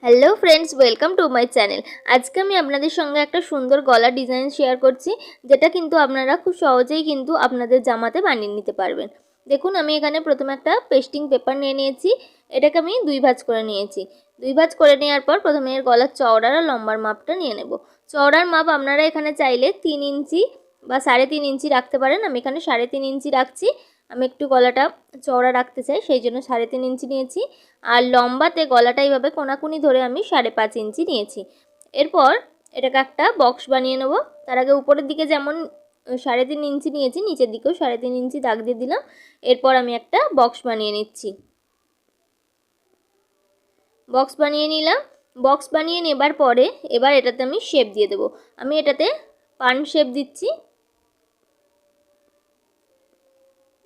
Hello friends, welcome to my channel. আজকে আমি আপনাদের সঙ্গে একটা সুন্দর গলার ডিজাইন শেয়ার করছি, যেটা কিন্তু আপনারা খুব সহজেই কিন্তু আপনাদের জামাতে বানিয়ে নিতে পারবেন। দেখুন, আমি এখানে প্রথমে একটা পেস্টিং পেপার নিয়ে নিয়েছি। এটাকে আমি দুই ভাঁজ করে নিয়েছি। দুই ভাঁজ করে নেওয়ার পর প্রথমে এর গলার চওড়ার আর লম্বার মাপটা নিয়ে নেব। চওড়ার মাপ আপনারা এখানে চাইলে 3 ইঞ্চি বা 3.5 ইঞ্চি রাখতে পারেন। আমি এখানে 3.5 ইঞ্চি রাখছি। আমি একটু গলাটা চওড়া রাখতে চাই, সেই জন্য 3.5 ইঞ্চি নিয়েছি। আর লম্বাতে গলাটা এইভাবে কোনাকুনি ধরে আমি 5.5 ইঞ্চি নিয়েছি। এরপর এটাকে একটা বক্স বানিয়ে নেব। তার আগে উপরের দিকে যেমন 3.5 ইঞ্চি নিয়েছি, নিচের দিকেও 3.5 ইঞ্চি দাগ দিয়ে দিলাম। এরপর আমি একটা বক্স বানিয়ে নিচ্ছি। বক্স বানিয়ে নিলাম। বক্স বানিয়ে নেবার পরে এবার এটাতে আমি শেপ দিয়ে দেব। আমি এটাতে পান শেপ দিচ্ছি।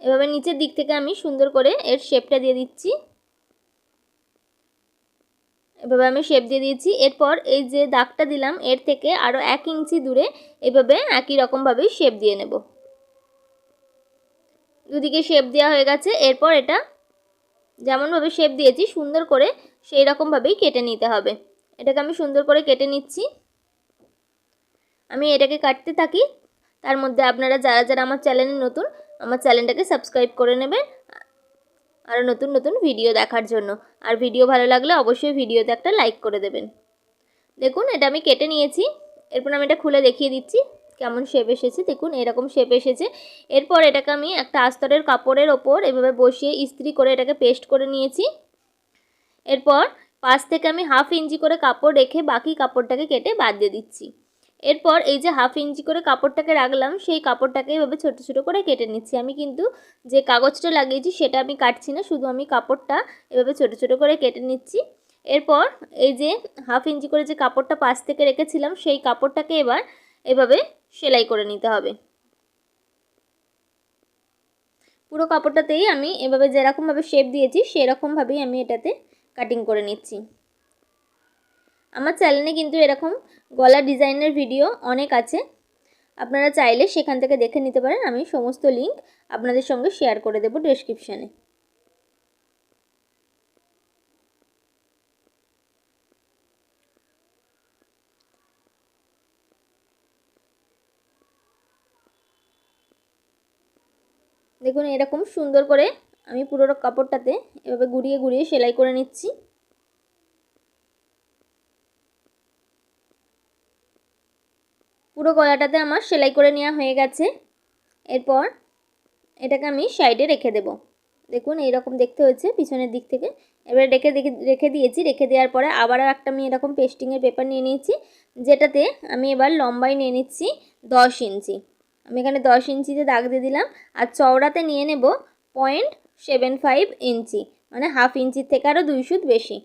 এভাবে নিচের দিক থেকে আমি সুন্দর করে এর শেপটা দিয়ে দিচ্ছি। এভাবে আমি শেপ দিয়ে দিয়েছি। এরপর এই যে দাগটা দিলাম এর থেকে আরও 1 ইঞ্চি দূরে এভাবে একই রকমভাবেই শেপ দিয়ে নেব। দুদিকে শেপ দেওয়া হয়ে গেছে। এরপর এটা যেমনভাবে শেপ দিয়েছি সুন্দর করে সেই রকমভাবেই কেটে নিতে হবে। এটাকে আমি সুন্দর করে কেটে নিচ্ছি। আমি এটাকে কাটতে থাকি। তার মধ্যে আপনারা যারা যারা আমার চ্যানেলে নতুন, আমার চ্যানেলটাকে সাবস্ক্রাইব করে নেবেন আরও নতুন নতুন ভিডিও দেখার জন্য। আর ভিডিও ভালো লাগলে অবশ্যই ভিডিওতে একটা লাইক করে দেবেন। দেখুন, এটা আমি কেটে নিয়েছি। এরপর আমি এটা খুলে দেখিয়ে দিচ্ছি কেমন শেপ এসেছে। দেখুন, এরকম শেপ এসেছে। এরপর এটাকে আমি একটা আস্তরের কাপড়ের ওপর এভাবে বসিয়ে ইস্ত্রি করে এটাকে পেস্ট করে নিয়েছি। এরপর পাশ থেকে আমি 1/2 ইঞ্চি করে কাপড় রেখে বাকি কাপড়টাকে কেটে বাদ দিয়ে দিচ্ছি। এরপর এই যে 1/2 ইঞ্চি করে কাপড়টাকে রাখলাম, সেই কাপড়টাকে এভাবে ছোট ছোট করে কেটে নিচ্ছি। আমি কিন্তু যে কাগজটা লাগিয়েছি সেটা আমি কাটছি না, শুধু আমি কাপড়টা এভাবে ছোট ছোট করে কেটে নিচ্ছি। এরপর এই যে 1/2 ইঞ্চি করে যে কাপড়টা পাশ থেকে রেখেছিলাম সেই কাপড়টাকে এবার এভাবে সেলাই করে নিতে হবে। পুরো কাপড়টাতেই আমি এভাবে যেরকমভাবে শেপ দিয়েছি সেরকমভাবেই আমি এটাতে কাটিং করে নিচ্ছি। আমার চ্যানেলে কিন্তু এরকম গলা ডিজাইনের ভিডিও অনেক আছে, আপনারা চাইলে সেখান থেকে দেখে নিতে পারেন। আমি সমস্ত লিঙ্ক আপনাদের সঙ্গে শেয়ার করে দেব ডেসক্রিপশানে। দেখুন, এরকম সুন্দর করে আমি পুরো কাপড়টাতে এভাবে ঘুরিয়ে ঘুরিয়ে সেলাই করে নিচ্ছি। পুরো গলাটাতে আমার সেলাই করে নেওয়া হয়ে গেছে। এরপর এটাকে আমি সাইডে রেখে দেব। দেখুন, এইরকম দেখতে হয়েছে পিছনের দিক থেকে। এবার রেখে দিয়েছি। রেখে দেওয়ার পরে আবারও একটা আমি এরকম পেস্টিংয়ের পেপার নিয়ে নিয়েছি, যেটাতে আমি এবার লম্বায় নিয়ে নিচ্ছি 10 ইঞ্চি। আমি এখানে 10 ইঞ্চিতে দাগ দিয়ে দিলাম। আর চওড়াতে নিয়ে নেব 0.75 ইঞ্চি, মানে 1/2 ইঞ্চির থেকে আরও 2 সুত বেশি।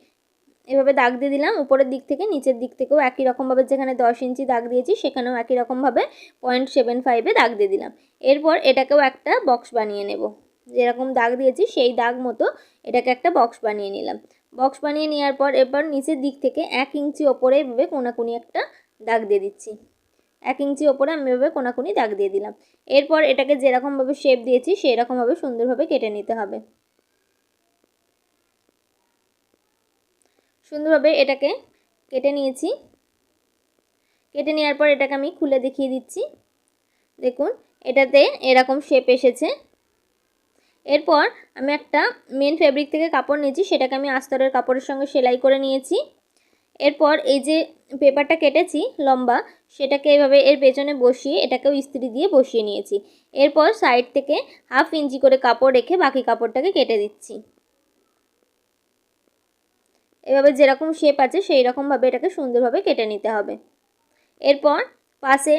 এভাবে দাগ দিয়ে দিলাম। উপরের দিক থেকে নিচের দিক থেকেও একই রকমভাবে যেখানে 10 ইঞ্চি দাগ দিয়েছি সেখানেও একই রকমভাবে 0.75-এ দাগ দিয়ে দিলাম। এরপর এটাকেও একটা বক্স বানিয়ে নেব। যেরকম দাগ দিয়েছি সেই দাগ মতো এটাকে একটা বক্স বানিয়ে নিলাম। বক্স বানিয়ে নেওয়ার পর এবার নিচের দিক থেকে 1 ইঞ্চি ওপরে এভাবে কোনাকুনি একটা দাগ দিয়ে দিচ্ছি। 1 ইঞ্চি ওপরে আমি এভাবে কোনাকুনি দাগ দিয়ে দিলাম। এরপর এটাকে যেরকমভাবে শেপ দিয়েছি সেই রকমভাবে সুন্দরভাবে কেটে নিতে হবে। সুন্দরভাবে এটাকে কেটে নিয়েছি। কেটে নেওয়ার পর এটাকে আমি খুলে দেখিয়ে দিচ্ছি। দেখুন, এটাতে এরকম শেপ এসেছে। এরপর আমি একটা মেন ফেব্রিক থেকে কাপড় নিয়েছি, সেটাকে আমি আস্তরের কাপড়ের সঙ্গে সেলাই করে নিয়েছি। এরপর এই যে পেপারটা কেটেছি লম্বা, সেটাকে এভাবে এর পেছনে বসিয়ে এটাকেও ইস্ত্রি দিয়ে বসিয়ে নিয়েছি। এরপর সাইড থেকে 1/2 ইঞ্চি করে কাপড় রেখে বাকি কাপড়টাকে কেটে দিচ্ছি। এভাবে যেরকম শেপ আছে সেই রকমভাবে এটাকে সুন্দরভাবে কেটে নিতে হবে। এরপর পাশে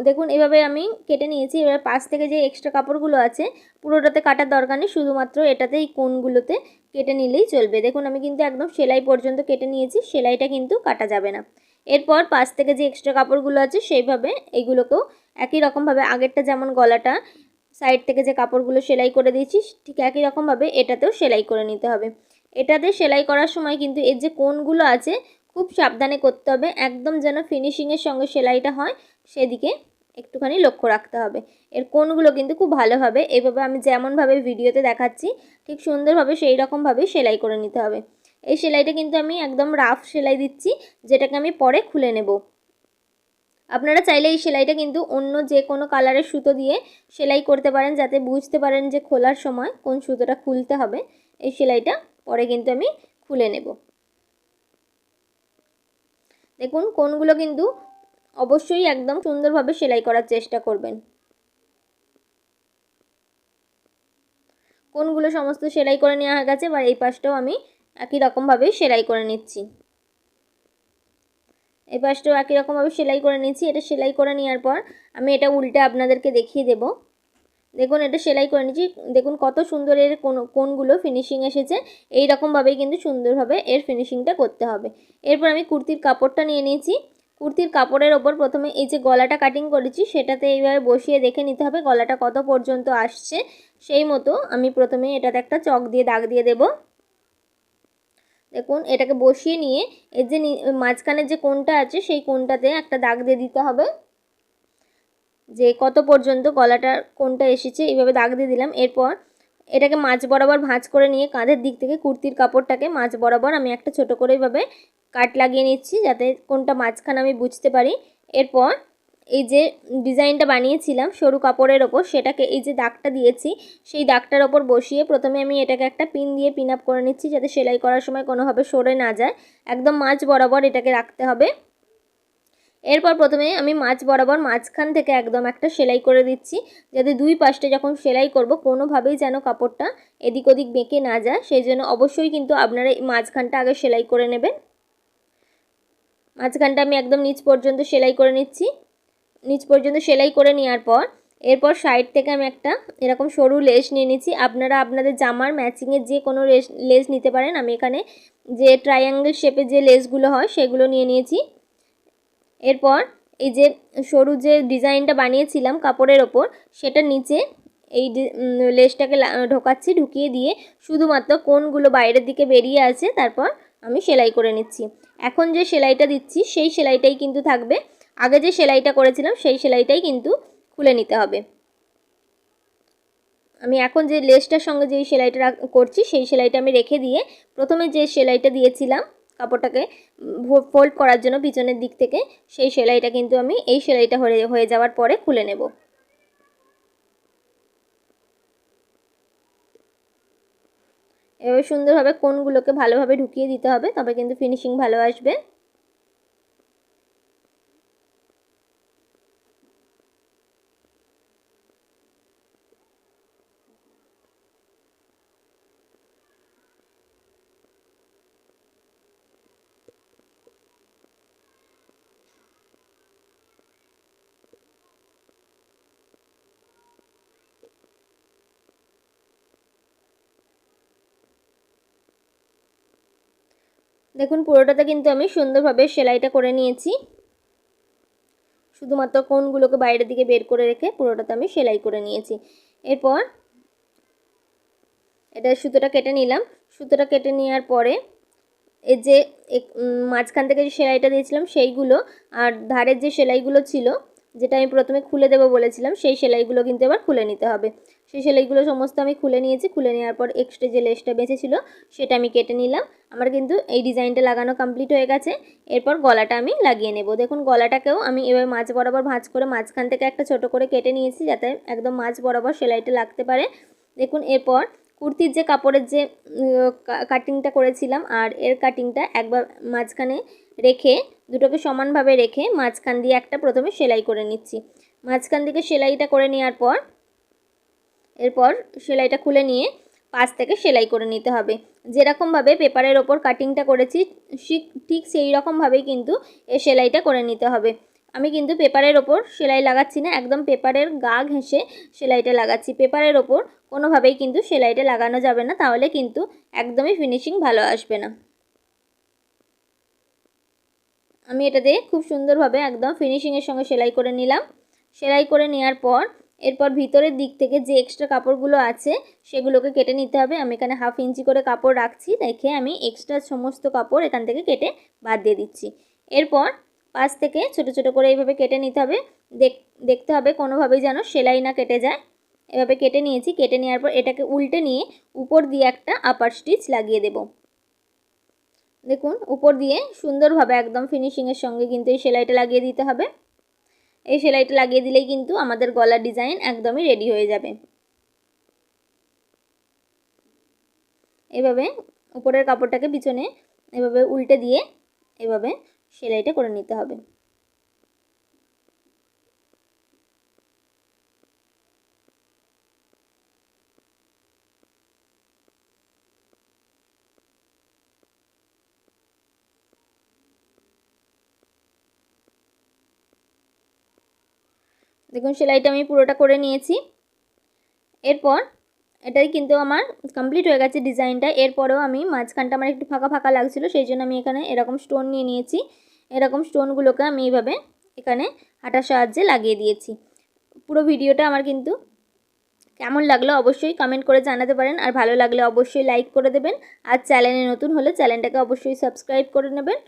দেখুন এভাবে আমি কেটে নিয়েছি। এবার পাশ থেকে যে এক্সট্রা কাপড়গুলো আছে পুরোটাতে কাটার দরকার নেই, শুধুমাত্র এটাতে এই কোণগুলোতে কেটে নিলেই চলবে। দেখুন, আমি কিন্তু একদম সেলাই পর্যন্ত কেটে নিয়েছি, সেলাইটা কিন্তু কাটা যাবে না। এরপর পাশ থেকে যে এক্সট্রা কাপড়গুলো আছে সেইভাবে এইগুলোকেও একই রকমভাবে আগেরটা যেমন গলাটা সাইড থেকে যে কাপড়গুলো সেলাই করে দিয়েছি ঠিক একই রকমভাবে এটাতেও সেলাই করে নিতে হবে। এটাতে সেলাই করার সময় কিন্তু এর যে কোণগুলো আছে খুব সাবধানে করতে হবে, একদম যেন ফিনিশিংয়ের সঙ্গে সেলাইটা হয় সেদিকে একটুখানি লক্ষ্য রাখতে হবে। এর কোণগুলো কিন্তু খুব ভালোভাবে এভাবে আমি যেমনভাবে ভিডিওতে দেখাচ্ছি ঠিক সুন্দরভাবে সেই রকমভাবে সেলাই করে নিতে হবে। এই সেলাইটা কিন্তু আমি একদম রাফ সেলাই দিচ্ছি, যেটাকে আমি পরে খুলে নেব। আপনারা চাইলে এই সেলাইটা কিন্তু অন্য যে কোনো কালারের সুতো দিয়ে সেলাই করতে পারেন, যাতে বুঝতে পারেন যে খোলার সময় কোন সুতোটা খুলতে হবে। এই সেলাইটা পরে কিন্তু আমি খুলে নেব। দেখুন কোনগুলো কিন্তু অবশ্যই একদম সুন্দরভাবে সেলাই করার চেষ্টা করবেন। কোনগুলো সমস্ত সেলাই করে নেওয়া হয়ে গেছে, এবার এই পাশটাও আমি একই রকমভাবেই সেলাই করে নিচ্ছি। এই পাশটাও একই রকমভাবে সেলাই করে নিচ্ছি। এটা সেলাই করে নেওয়ার পর আমি এটা উল্টে আপনাদেরকে দেখিয়ে দেব। দেখুন এটা সেলাই করে নিচ্ছি, দেখুন কত সুন্দর এর কোনগুলো ফিনিশিং এসেছে। এই রকমভাবেই কিন্তু সুন্দরভাবে এর ফিনিশিংটা করতে হবে। এরপর আমি কুর্তির কাপড়টা নিয়ে নিয়েছি। কুর্তির কাপড়ের ওপর প্রথমে এই যে গলাটা কাটিং করেছি সেটাতে এইভাবে বসিয়ে দেখে নিতে হবে গলাটা কত পর্যন্ত আসছে। সেই মতো আমি প্রথমে এটাতে একটা চক দিয়ে দাগ দিয়ে দেব। দেখুন এটাকে বসিয়ে নিয়ে এর যে মাঝখানের যে কোণটা আছে সেই কোণটাতে একটা দাগ দিয়ে দিতে হবে, যে কত পর্যন্ত গলাটার কোণটা এসেছে। এইভাবে দাগ দিয়ে দিলাম। এরপর এটাকে মাঝ বরাবর ভাঁজ করে নিয়ে কাঁধের দিক থেকে কুর্তির কাপড়টাকে মাঝ বরাবর আমি একটা ছোট করে এইভাবে কাট লাগিয়ে নিচ্ছি, যাতে কোনটা মাঝখানে আমি বুঝতে পারি। এরপর এই যে ডিজাইনটা বানিয়েছিলাম সরু কাপড়ের ওপর, সেটাকে এই যে দাগটা দিয়েছি সেই দাগটার ওপর বসিয়ে প্রথমে আমি এটাকে একটা পিন দিয়ে পিন আপ করে নিচ্ছি, যাতে সেলাই করার সময় কোনোভাবে সরে না যায়। একদম মাঝ বরাবর এটাকে রাখতে হবে। এরপর প্রথমে আমি মাঝ বরাবর মাঝখান থেকে একদম একটা সেলাই করে দিচ্ছি, যাতে দুই পাশটা যখন সেলাই করব কোনোভাবেই যেন কাপড়টা এদিক ওদিক বেঁকে না যায়। সেই জন্য অবশ্যই কিন্তু আপনারা এই মাঝখানটা আগে সেলাই করে নেবেন। মাঝখানটা আমি একদম নিচ পর্যন্ত সেলাই করে নিচ্ছি। নিচ পর্যন্ত সেলাই করে নেওয়ার পর এরপর সাইড থেকে আমি একটা এরকম সরু লেস নিয়ে নিচ্ছি। আপনারা আপনাদের জামার ম্যাচিংয়ের যে কোনো লেস নিতে পারেন। আমি এখানে যে ট্রায়াঙ্গেল শেপের যে লেসগুলো হয় সেগুলো নিয়ে নিয়েছি। এরপর এই যে সরু যে ডিজাইনটা বানিয়েছিলাম কাপড়ের ওপর, সেটার নিচে এই লেসটাকে ঢোকাচ্ছি, ঢুকিয়ে দিয়ে শুধুমাত্র কোণগুলো বাইরের দিকে বেরিয়ে আছে তারপর আমি সেলাই করে নিচ্ছি। এখন যে সেলাইটা দিচ্ছি সেই সেলাইটাই কিন্তু থাকবে, আগে যে সেলাইটা করেছিলাম সেই সেলাইটাই কিন্তু খুলে নিতে হবে। আমি এখন যে লেসটার সঙ্গে যেই সেলাইটা করছি সেই সেলাইটা আমি রেখে দিয়ে প্রথমে যে সেলাইটা দিয়েছিলাম কাপড়টাকে ফোল্ড করার জন্য পিছনের দিক থেকে, সেই সেলাইটা কিন্তু আমি এই সেলাইটা হয়ে যাওয়ার পরে খুলে নেব। এভাবে সুন্দরভাবে কোণগুলোকে ভালোভাবে ঢুকিয়ে দিতে হবে, তবে কিন্তু ফিনিশিং ভালো আসবে। দেখুন পুরোটাতে কিন্তু আমি সুন্দরভাবে সেলাইটা করে নিয়েছি। শুধুমাত্র কোণগুলোকে বাইরের দিকে বের করে রেখে পুরোটাতে আমি সেলাই করে নিয়েছি। এরপর এটা সুতোটা কেটে নিলাম। সুতোটা কেটে নেওয়ার পরে এই যে মাঝখান থেকে যে সেলাইটা দিয়েছিলাম সেইগুলো আর ধারের যে সেলাইগুলো ছিল, যেটা আমি প্রথমে খুলে দেবো বলেছিলাম, সেই সেলাইগুলো কিন্তু এবার খুলে নিতে হবে। সেই সেলাইগুলো সমস্ত আমি খুলে নিয়েছি। খুলে নেওয়ার পর এক্সট্রা যে লেসটা বেঁচেছিল সেটা আমি কেটে নিলাম। আমার কিন্তু এই ডিজাইনটা লাগানো কমপ্লিট হয়ে গেছে। এরপর গলাটা আমি লাগিয়ে নেব। দেখুন গলাটাকেও আমি এবার মাঝ বরাবর ভাঁজ করে মাঝখান থেকে একটা ছোট করে কেটে নিয়েছি, যাতে একদম মাঝ বরাবর সেলাইটা লাগতে পারে। দেখুন এরপর কুর্তির যে কাপড়ের যে কাটিংটা করেছিলাম আর এর কাটিংটা একবার মাঝখানে রেখে দুটোকে সমানভাবে রেখে মাঝখান দিয়ে একটা প্রথমে সেলাই করে নিচ্ছি। মাঝখান দিকে সেলাইটা করে নেওয়ার পর এরপর সেলাইটা খুলে নিয়ে পাশ থেকে সেলাই করে নিতে হবে। যেরকমভাবে পেপারের ওপর কাটিংটা করেছি ঠিক সেই রকমভাবেই কিন্তু এই সেলাইটা করে নিতে হবে। আমি কিন্তু পেপারের ওপর সেলাই লাগাচ্ছি না, একদম পেপারের গা ঘেঁষে সেলাইটা লাগাচ্ছি। পেপারের ওপর কোনোভাবেই কিন্তু সেলাইটা লাগানো যাবে না, তাহলে কিন্তু একদমই ফিনিশিং ভালো আসবে না। আমি এটা দিয়ে খুব সুন্দরভাবে একদম ফিনিশিংয়ের সঙ্গে সেলাই করে নিলাম। সেলাই করে নেওয়ার পর এরপর ভিতরের দিক থেকে যে এক্সট্রা কাপড়গুলো আছে সেগুলোকে কেটে নিতে হবে। আমি এখানে 1/2 ইঞ্চি করে কাপড় রাখছি, দেখে আমি এক্সট্রা সমস্ত কাপড় এখান থেকে কেটে বাদ দিয়ে দিচ্ছি। এরপর পাশ থেকে ছোট ছোট করে এইভাবে কেটে নিতে হবে। দেখতে হবে কোনোভাবেই যেন সেলাই না কেটে যায়। এভাবে কেটে নিয়েছি। কেটে নেওয়ার পর এটাকে উল্টে নিয়ে উপর দিয়ে একটা আপার স্টিচ লাগিয়ে দেব। দেখুন উপর দিয়ে সুন্দরভাবে একদম ফিনিশিংয়ের সঙ্গে কিন্তু এই সেলাইটা লাগিয়ে দিতে হবে। এই সেলাইটা লাগিয়ে দিলেই কিন্তু আমাদের গলার ডিজাইন একদমই রেডি হয়ে যাবে। এভাবে উপরের কাপড়টাকে পিছনে এভাবে উল্টে দিয়ে এভাবে সেলাইটা করে নিতে হবে। দেখুন সেলাইটা আমি পুরোটা করে নিয়েছি। এরপর এটাই কিন্তু আমার কমপ্লিট হয়ে গেছে ডিজাইনটা। এরপরেও আমি মাঝখানটা আমার একটু ফাঁকা ফাঁকা লাগছিলো, সেই জন্য আমি এখানে এরকম স্টোন নিয়ে নিয়েছি। এরকম স্টোনগুলোকে আমি এইভাবে এখানে হাঁটার সাহায্যে লাগিয়ে দিয়েছি। পুরো ভিডিওটা আমার কিন্তু কেমন লাগলো অবশ্যই কমেন্ট করে জানাতে পারেন, আর ভালো লাগলে অবশ্যই লাইক করে দেবেন, আর চ্যানেলে নতুন হলে চ্যানেলটাকে অবশ্যই সাবস্ক্রাইব করে নেবেন।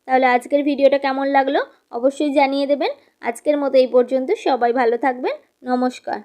তাহলে আজকের ভিডিওটা কেমন লাগলো অবশ্যই জানিয়ে দেবেন। আজকের মতো এই পর্যন্ত, সবাই ভালো থাকবেন, নমস্কার।